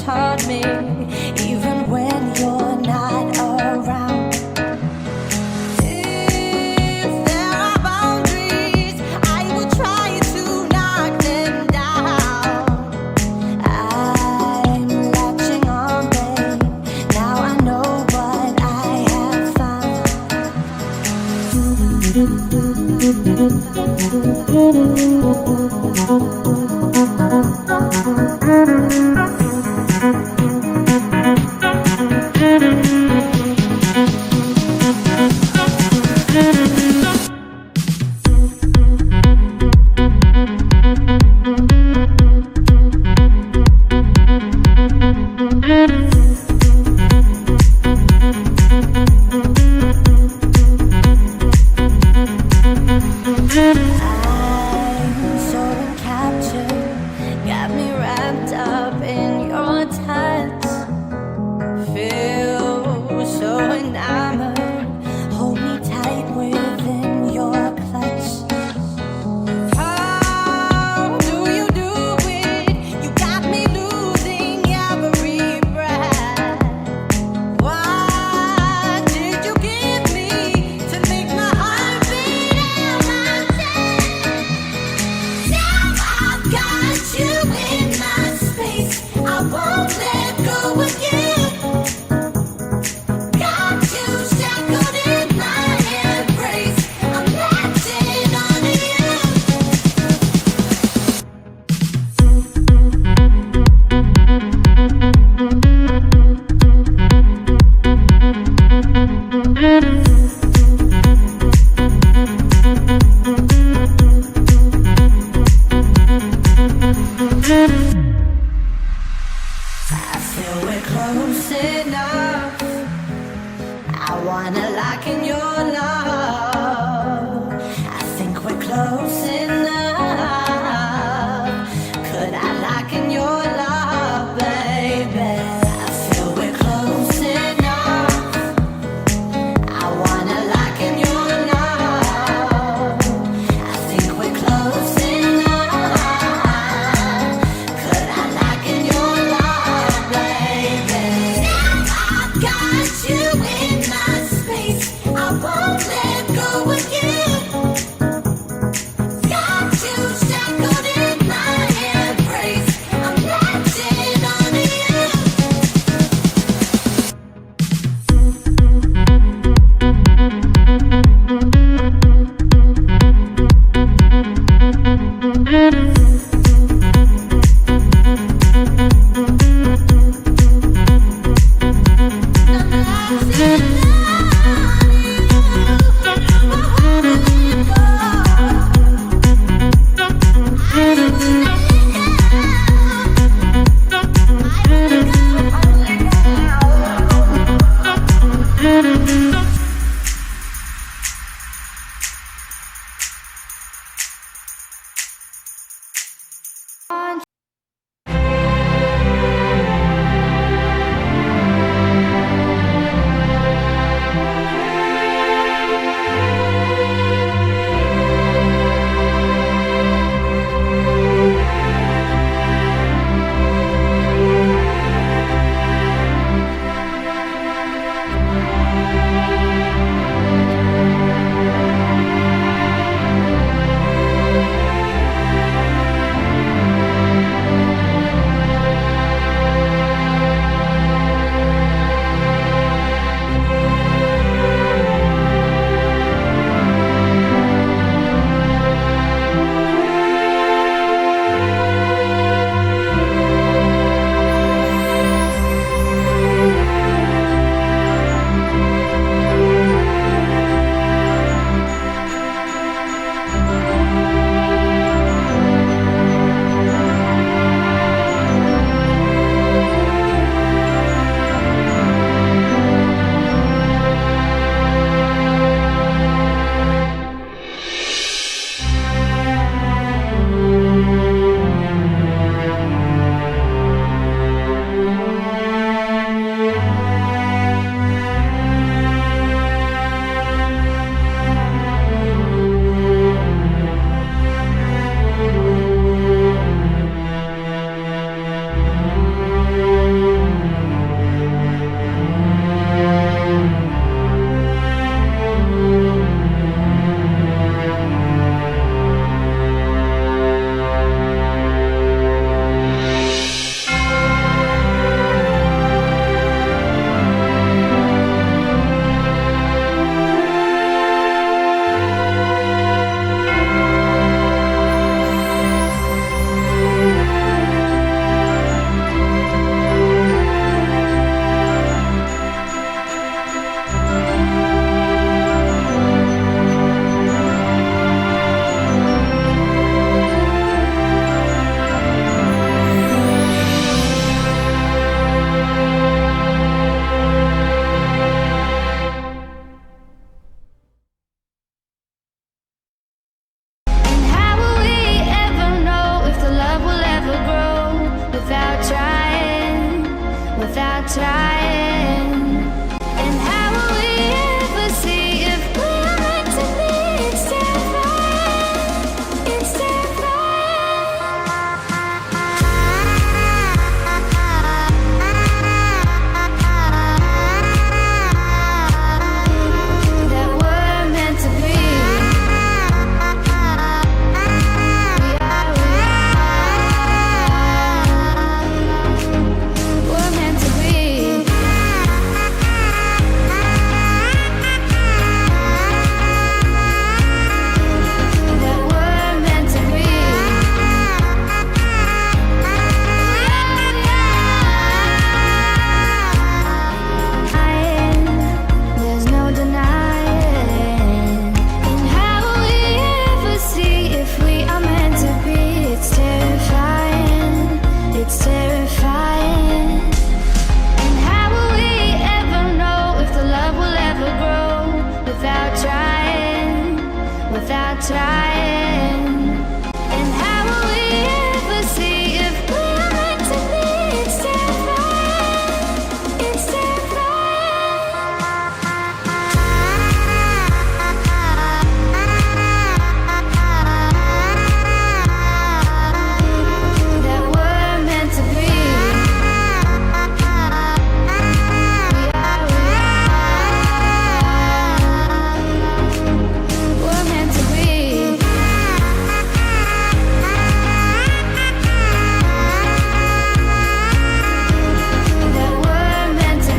taught me, even when you're not around. If there are boundaries, I will try to knock them down. I'm latching on, babe. Now I know what I have found. I'm so captured, got me wrapped up in your touch. Feel so enamored, hold me tight within your clutch. How do you do it? You got me losing every breath. What did you give me to make my heart beat out my chest? Now I've got you in my space, I won't let go of you. Got you shackled in my embrace, I'm latching onto you. I feel we're close enough. I wanna lock in your love. I think we're close enough. Could I lock in your love, baby? I feel we're close enough. I wanna lock in your love. I think we're close enough. Could I lock in your love, baby? Now I've got you in my space, I without trying, without trying. And how will we ever see if we're meant to be? It's terrifying, it's that we're meant to be. We're meant to be. That we're meant to be. There's no denying. And how will we ever see if we are meant to be? It's terrifying, it's terrifying. And how will we ever know if the love will ever grow without trying, without trying? And how will we ever see if we are meant to be? It's terrifying, it's terrifying. That we're meant to be. We're meant to be. That we're meant to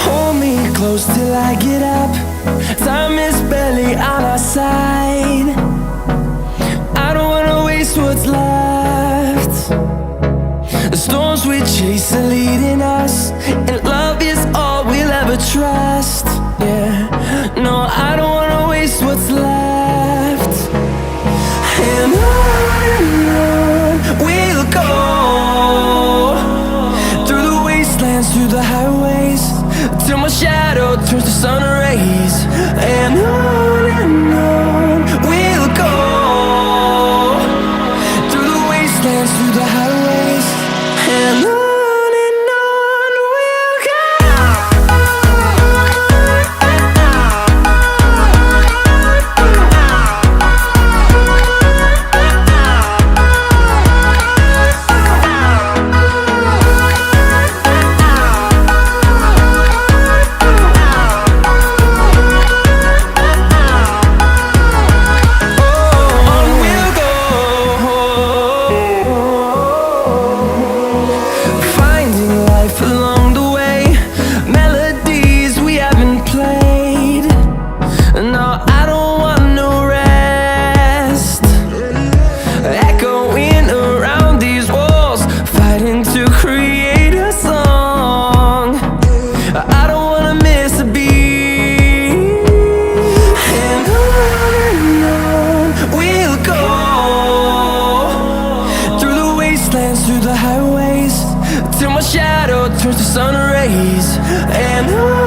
Hold me close till I get up. Time is barely on our side. I don't wanna waste what's left. The storms we chase are leading us, and love is all we'll ever trust. Yeah, no, I don't wanna waste what's left. And on we'll go, through the wastelands, through the highways, till my shadow turns to sun rays. And on we'll go, through the wastelands, through the highways, and on we'll go. Through the highways, till my shadow turns to sun rays. And on